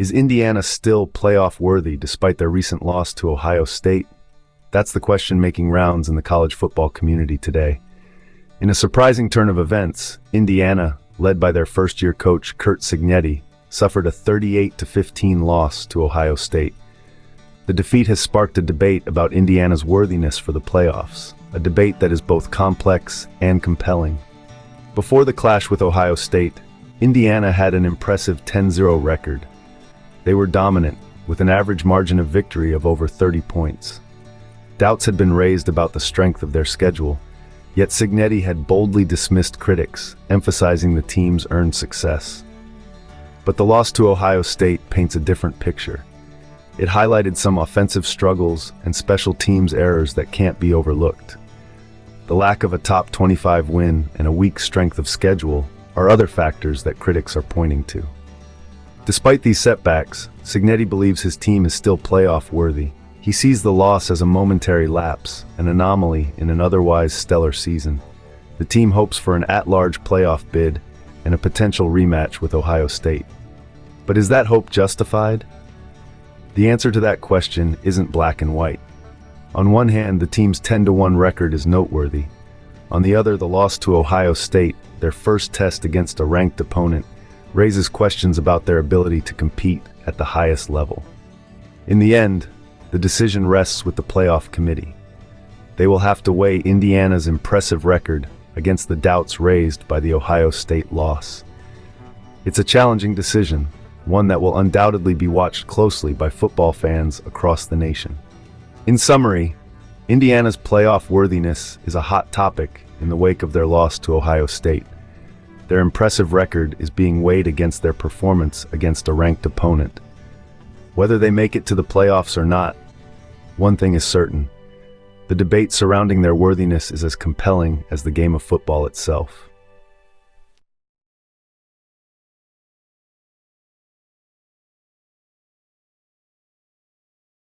Is Indiana still playoff worthy despite their recent loss to Ohio State? That's the question making rounds in the college football community today. In a surprising turn of events, Indiana, led by their first-year coach Curt Cignetti, suffered a 38-15 loss to Ohio State. The defeat has sparked a debate about Indiana's worthiness for the playoffs, a debate that is both complex and compelling. Before the clash with Ohio State, Indiana had an impressive 10-0 record. They were dominant, with an average margin of victory of over 30 points. Doubts had been raised about the strength of their schedule, yet Cignetti had boldly dismissed critics, emphasizing the team's earned success. But the loss to Ohio State paints a different picture. It highlighted some offensive struggles and special teams errors that can't be overlooked. The lack of a top 25 win and a weak strength of schedule are other factors that critics are pointing to. Despite these setbacks, Cignetti believes his team is still playoff worthy. He sees the loss as a momentary lapse, an anomaly in an otherwise stellar season. The team hopes for an at-large playoff bid and a potential rematch with Ohio State. But is that hope justified? The answer to that question isn't black and white. On one hand, the team's 10-1 record is noteworthy. On the other, the loss to Ohio State, their first test against a ranked opponent, raises questions about their ability to compete at the highest level. In the end, the decision rests with the playoff committee. They will have to weigh Indiana's impressive record against the doubts raised by the Ohio State loss. It's a challenging decision, one that will undoubtedly be watched closely by football fans across the nation. In summary, Indiana's playoff worthiness is a hot topic in the wake of their loss to Ohio State. Their impressive record is being weighed against their performance against a ranked opponent. Whether they make it to the playoffs or not, one thing is certain: the debate surrounding their worthiness is as compelling as the game of football itself.